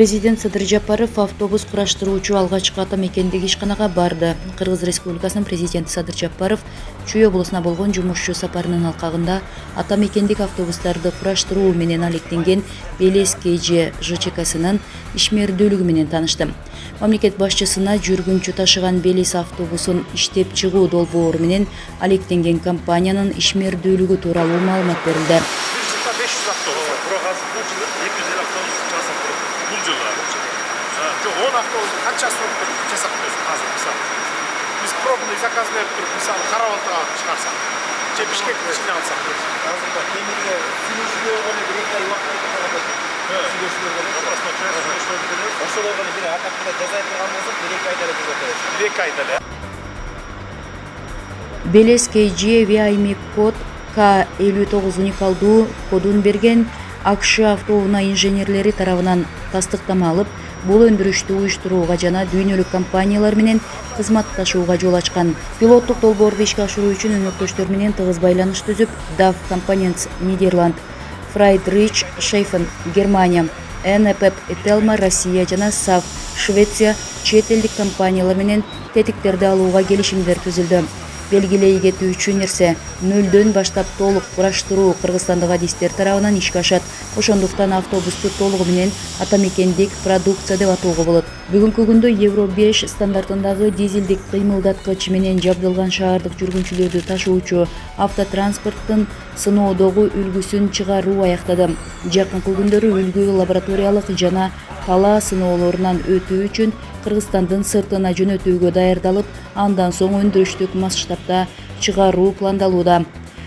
Президент Садыр Жапаров автобус кураштыруучу алгачкы атамекендеги ишканага барды. Кыргыз Республикасынын президенти Садыр Жапаров Чүй облусуна болгон жумушчу сапарынын алкагында атамекендик автобустарды кураштыруу менен алектенген Белес КЖ ЖЧКсынын ишмердүүлүгү менен таанышты. Мамлекет башчысына жүргүнчү ташыган Белес автобусун иштеп чыгуу долбоору менен алектенген компаниянын ишмердүүлүгү тууралуу маалымат берилди. 500 автобус. Бирок азыр бул жылы 250 автобус жасап турат. Бул жылы. Жок, 10 автобус канчасын жасап турат азыр мисалы. Биз пробный заказ берип туруп, мисалы, Карабалтага чыгарсак, же Бишкекке чыгара алсак. Азырда темирге сүйлөшүүлөр гана бир эки ай убакыт кетет. Сүйлөшүүлөр гана. Ошолор гана бир атакта жаза турган болсок, бир эки айда эле жаза берет. Бир эки айда эле. Белес КЖ VIMI код К59 уникалдуу кодун берген АКШ автоунаа инженерлери тарабынан тастыктама алып, бул өндүрүштү уюштурууга жана дүйнөлүк компаниялар менен кызматташууга жол ачкан. Пилоттук долбоорду ишке ашыруу үчүн өнөктөштөр менен тыгыз байланыш түзүп, DAF Components Нидерланд, Friedrich Schaffen Германия, NPEP Etelma Россия жана SAF Швеция чет элдик компаниялар менен тетиктерди алууга келишимдер түзүлдү. Белгилей кетүүчү нерсе, нөлдөн баштап толук кураштыруу кыргызстандык адистер тарабынан ишке ашат. Ошондуктан автобусту толугу менен атамекендик продукция деп атоого болот. Бүгүнкү күндө Евро 5 стандартындагы дизелдик кыймылдаткыч менен жабдылган шаардык жүргүнчүлөрдү ташуучу автотранспорттун сыноодогу үлгүсүн чыгаруу аяктады. Жакынкы күндөрү үлгү лабораториялык жана талаа сыноолорунан өтүү үчүн Кыргызстандын сыртына жөнөтүүгө даярдалып, андан соң өндүрүштүк масштабта чыгаруу пландалууда.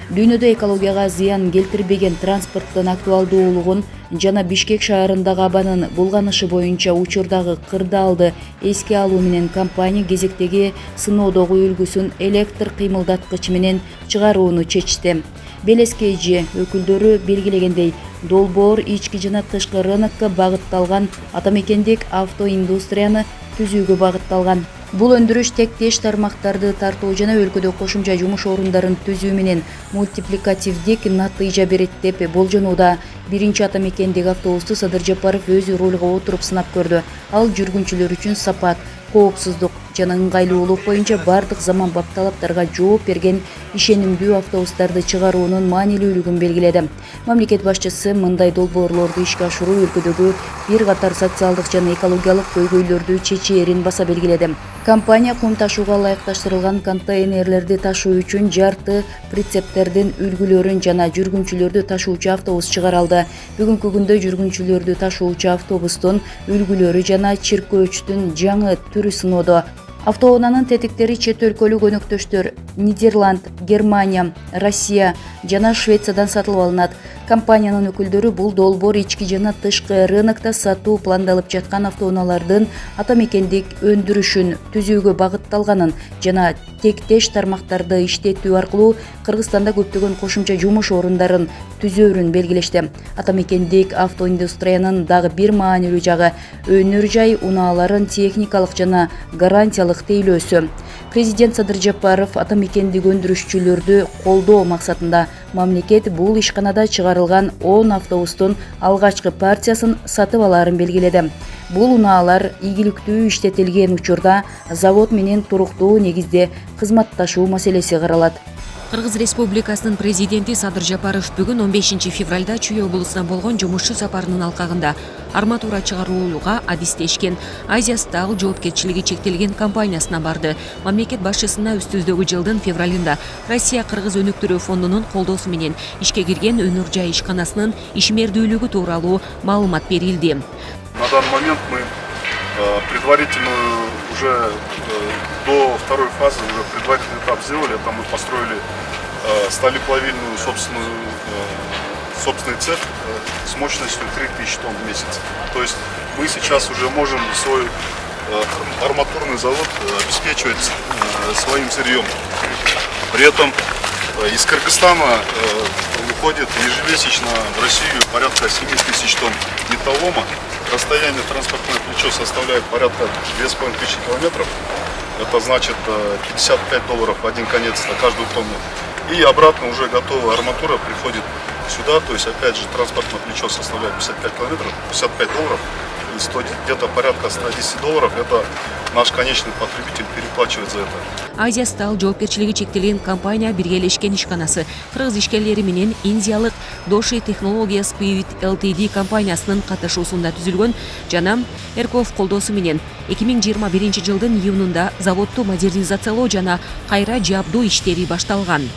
Дүйнөдө экологияга зыян келтирбеген транспорттун актуалдуулугун жана Бишкек шаарындагы абанын булганышы боюнча учурдагы кырдаалды эске алуу менен компания кезектеги сыноодогу үлгүсүн электр кыймылдаткыч менен чыгарууну чечти. Белес КЖ өкүлдөрү белгилегендей, долбоор ички жана тышкы рынокко багытталган атамекендик автоиндустрияны түзүүгө багытталган. Бул өндүрүш тектеш тармактарды тартуу жана өлкөдө кошумча жумуш орундарын түзүү менен мультипликативдик натыйжа берет деп болжонууда. Биринчи атамекендик автобусту Садыр Жапаров өзү рулга отуруп сынап көрдү. Ал жүргүнчүлөр үчүн сапат, коопсуздук жана ыңгайлуулук боюнча бардык заманбап талаптарга жооп берген ишенимдүү автобустарды чыгаруунун маанилүүлүгүн белгиледи. Мамлекет башчысы мындай долбоорлорду ишке ашыруу өлкөдөгү бир катар социалдык жана экологиялык көйгөйлөрдү чечээрин баса белгиледи. Компания кум ташууга ылайыкташтырылган контейнерлерди ташуу үчүн жарты прицептердин үлгүлөрүн жана жүргүнчүлөрдү ташуучу автобус чыгара алды. Бүгүнкү күндө жүргүнчүлөрдү ташуучу автобустун үлгүлөрү жана чиркөөчтүн жаңы түрү сыноодо. Автоунаанын тетиктери чет өлкөлүк өнөктөштөр Нидерланд, Германия, Россия жана Швециядан сатылып алынат. Компаниянын өкүлдөрү бул долбоор ички жана тышкы рынокто сатуу пландалып жаткан автоунаалардын атамекендик өндүрүшүн түзүүгө багытталганын жана тектеш тармактарды иштетүү аркылуу Кыргызстанда көптөгөн кошумча жумуш орундарын түзөөрүн белгилешти. Атамекендик автоиндустриянын дагы бир маанилүү жагы өнөр жай унааларын техникалык жана гарантиялык тейлөөсү. Президент Садыр Жапаров атамекендик өндүрүшчүлөрдү колдоо максатында мамлекет бул ишканада чыгарылган 10 автобустун алгачкы партиясын сатып алаарын белгиледи. Бул унаалар ийгиликтүү иштетилген учурда завод менен туруктуу негизде кызматташуу маселеси каралат. Кыргыз Республикасынын президенти Садыр Жапаров бүгүн 15 февралда Чүй облусуна болгон жумушчу сапарынын алкагында арматура чыгарууга адистешкен Азия Стал жоопкерчилиги чектелген компаниясына барды. Мамлекет башчысына үстүздөгү жылдын февралында Россия Кыргыз өнүктүрүү фондунун колдоосу менен ишке кирген өнөр жай ишканасынын ишмердүүлүгү тууралуу маалымат берилди. На данный момент мы предварительно уже до второй фазы уже предварительный этап сделали. Это мы построили сталеплавильную собственный цех с мощностью 3000 тонн в месяц. То есть мы сейчас уже можем свой арматурный завод обеспечивать своим сырьем. При этом из Кыргызстана уходит ежемесячно в Россию порядка 7000 тонн металлолома. Расстояние транспортное плечо составляет порядка 2500 километров. Это значит $55 в один конец на каждую тонну. И обратно уже готовая арматура приходит сюда. То есть опять же транспортное плечо составляет 55 километров, $55. и стоит где-то порядка $110, это наш конечный потребитель переплачивает за это. Азия Стал жоопкерчилиги чектелген компания биргелешкен ишканасы кыргыз ишкерлери менен индиялык Doshi Technologies Pivot Ltd компаниясынын катышуусунда түзүлгөн жана Эрков колдоосу менен 2021 жылдын июнунда заводду модернизациялоо жана кайра жабдуу иштери башталган.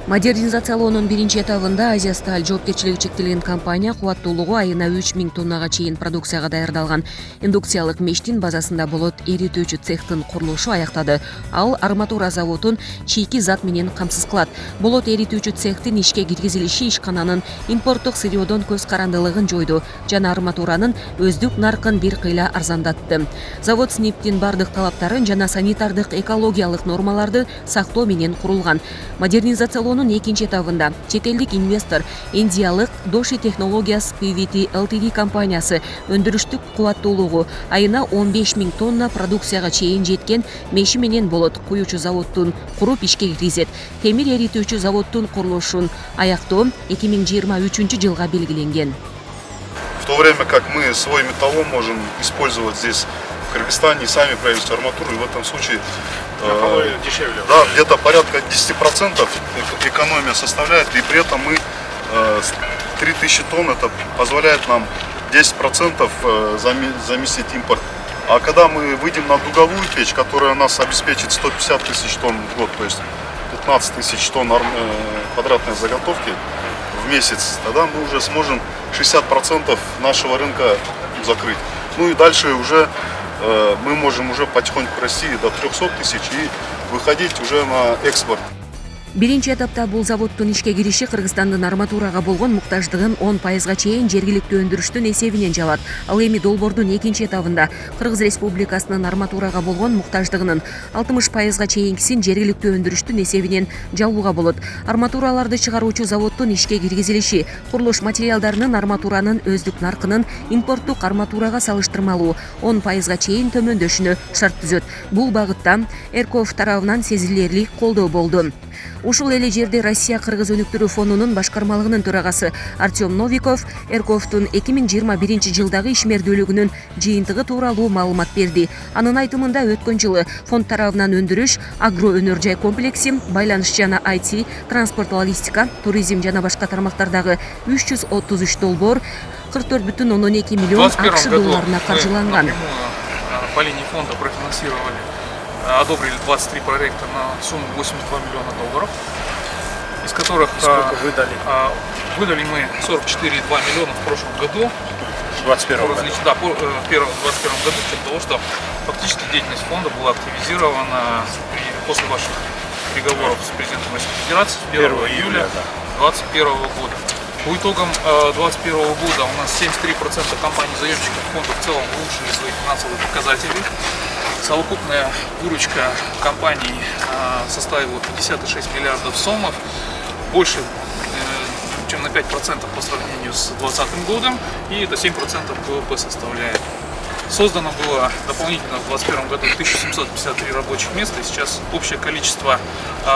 Модернизациялоонун биринчи этабында Азия Сталь жоопкерчилиги чектелген компания кубаттуулугу айына 3000 тоннага чейин продукцияга даярдалган индукциялык мештин базасында болот эритүүчү цехтын курулушу аяктады. Ал арматура заводун чийки зат менен камсыз кылат. Болот эритүүчү цехтин ишке киргизилиши ишкананын импорттук сырьёдон көз карандылыгын жойду жана арматуранын өздүк наркын бир кыйла арзандатты. Завод СНИПтин бардык талаптарын жана санитардык экологиялык нормаларды сактоо менен курулган. Модернизациялоо экинчи этабында чет элдик инвестор индиялык Doshi Technologies Pvt Ltd компаниясы өндүрүштүк кубаттуулугу айына 15.000 тонна продукцияга чейин жеткен меши менен болот куюучу заводдун куруп ишке киргизет. Темир эритүүчү заводдун курулушун аяктоо 2023 жылга белгиленген. В то время как мы свой металлолом можем использовать здесь в Кыргызстане и сами производить арматуру, и в этом случае дешевле. да, где-то порядка 10% экономия составляет, и при этом мы 3000 тонн, это позволяет нам 10% заместить импорт. А когда мы выйдем на дуговую печь, которая нас обеспечит 150 тысяч тонн в год, то есть 15 тысяч тонн квадратной заготовки в месяц, тогда мы уже сможем 60% нашего рынка закрыть. Ну и дальше уже мы можем уже потихоньку расти до 300 тысяч и выходить уже на экспорт. Биринчи этапта бул заводдун ишке кириши Кыргызстандын арматурага болгон муктаждыгын 10% чейин жергиликтүү өндүрүштүн эсебинен жабат. Ал эми долбоордун экинчи этабында Кыргыз Республикасынын арматурага болгон муктаждыгынын 60% чейинкисин жергиликтүү өндүрүштүн эсебинен жабууга болот. Арматураларды чыгаруучу заводдун ишке киргизилиши курулуш материалдарынын арматуранын өздүк наркынын импорттук арматурага салыштырмалуу 10% чейин төмөндөшүнө шарт түзөт. Бул багытта Эрков тарабынан сезилерлик колдоо болду. Ушул эле жерде Россия Кыргыз өнүктүрүү фондунун башкармалыгынын төрагасы Артем Новиков Эрковдун 2021 жылдагы ишмердүүлүгүнүн жыйынтыгы тууралуу маалымат берди. Анын айтымында өткөн жылы фонд тарабынан өндүрүш, агро өнөр жай комплекси, байланыш жана IT, транспорт логистика, туризм жана башка тармактардагы 333 долбоор 44,2 миллион АКШ долларына каржыланган. По линии фонда профинансировали, одобрили 23 проекта на сумму 82 миллиона долларов, из которых выдали мы 44,2 миллиона в прошлом году. В 2021 году. Да, в 2021 году, с учетом того, что фактически деятельность фонда была активизирована после ваших переговоров с президентом Российской Федерации 1 июля 2021 года. По итогам 2021 года у нас 73% компаний-заемщиков фонда в целом улучшили свои финансовые показатели. Совокупная выручка компаний составила 56 миллиардов сомов, больше чем на 5% по сравнению с 2020 годом, и это 7% ВВП составляет. Создано было дополнительно в 2021 году 1753 рабочих места, и сейчас общее количество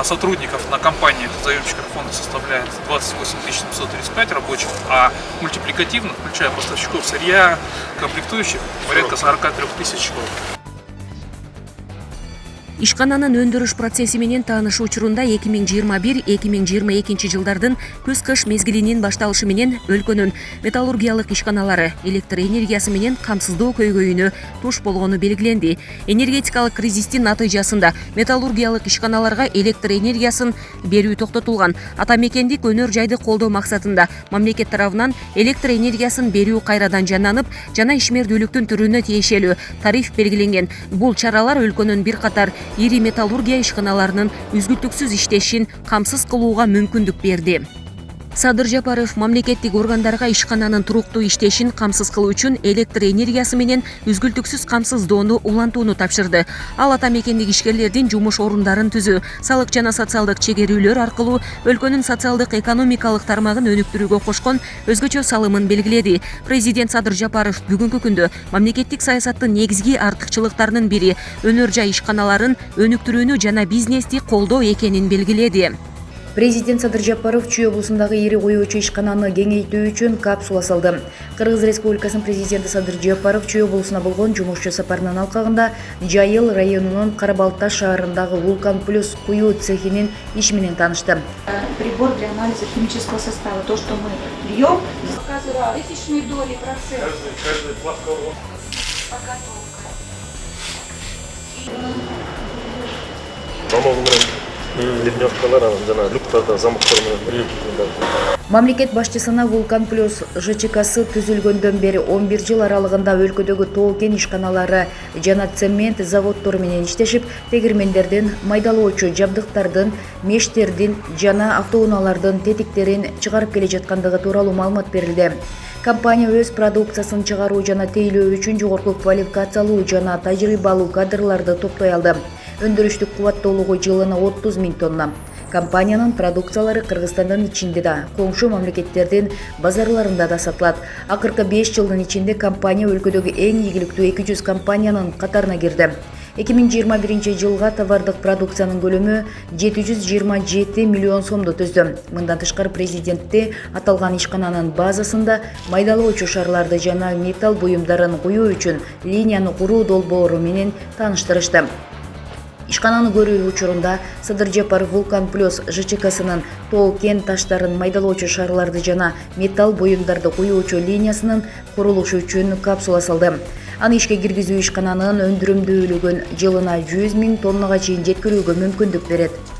сотрудников на компаниях заемщиков фонда составляет 28 735 рабочих, а мультипликативно, включая поставщиков сырья, комплектующих, порядка 43 тысяч. Ишкананын өндүрүш процесси менен таанышуу учурунда 2021-2022 жылдардын көз-кыш мезгилинин башталышы менен өлкөнүн металлургиялык ишканалары электр энергиясы менен камсыздоо көйгөйүнө туш болгону белгиленди. Энергетикалык кризистин натыйжасында металлургиялык ишканаларга электр энергиясын берүү токтотулган. Ата мекендик өнөр жайды колдоо максатында мамлекет тарабынан электр энергиясын берүү кайрадан жанданып, жана ишмердүүлүктүн түрүнө тиешелүү тариф белгиленген. Бул чаралар өлкөнүн бир катар ири металлургия ишканаларынын үзгүлтүксүз иштешин камсыз кылууга мүмкүндүк берди. Садыр Жапаров мамлекеттик органдарга ишкананын туруктуу иштешин камсыз кылуу үчүн электр энергиясы менен үзгүлтүксүз камсыздоону улантууну тапшырды. Ал ата мекендик ишкерлердин жумуш орундарын түзүү, салык жана социалдык чегерүүлөр аркылуу өлкөнүн социалдык экономикалык тармагын өнүктүрүүгө кошкон өзгөчө салымын белгиледи. Президент Садыр Жапаров бүгүнкү күндө мамлекеттик саясаттын негизги артыкчылыктарынын бири өнөр жай ишканаларын өнүктүрүүнү жана бизнести колдоо экенин белгиледи. Президент Садыр Жапаров Чүй облусундагы ири коюучу ишкананы кеңейтүү үчүн капсула салды. Кыргыз Республикасынын президенти Садыр Жапаров Чүй облусуна болгон жумушчу сапарынын алкагында Жайыл районунун Карабалташ шаарындагы Вулкан Плюс куюу цехинин иши менен таанышты. Прибор для анализа химического состава. То, что мы льем, показывает тысячные доли процента. Каждый плавка. Мамлекет башчысына Вулкан Плюс ЖЧКсы түзүлгөндөн бери 11 жыл аралыгында өлкөдөгү тоо-кен ишканалары жана цемент заводдору менен иштешип, тегирмендердин, майдалоочу жабдыктардын, мештердин жана автоунаалардын тетиктерин чыгарып келе жаткандыгы тууралуу маалымат берилди. Компания өз продукциясын чыгаруу жана тейлөө үчүн жогорку квалификациялуу жана тажрыйбалуу кадрларды топтой алды. Өндүрүштүк кубаттуулугу жылына 30 000 тонна. Компаниянын продукциялары Кыргызстандын ичинде да, коңшу мамлекеттердин базарларында да сатылат. Акыркы 5 жылдын ичинде компания өлкөдөгү эң ийгиликтүү 200 компаниянын катарына кирди. 2021 жылга товардык продукциянын көлөмү 727 миллион сомду түздү. Мындан тышкары президентти аталган ишкананын базасында майдалоочу шарларды жана металл буюмдарын куюу үчүн линияны куруу долбоору менен тааныштырышты. Ишкананы көрүү учурунда Садыр Жапаров Вулкан Плюс ЖЧКсынын тоо-кен таштарын, майдалоочу шарларды жана металл буюмдарды куюучу линиясынын курулушу үчүн капсула салды. Аны ишке киргизүү ишкананын өндүрүмдүүлүгүн жылына 100 000 тоннага чейин жеткирүүгө мүмкүндүк берет.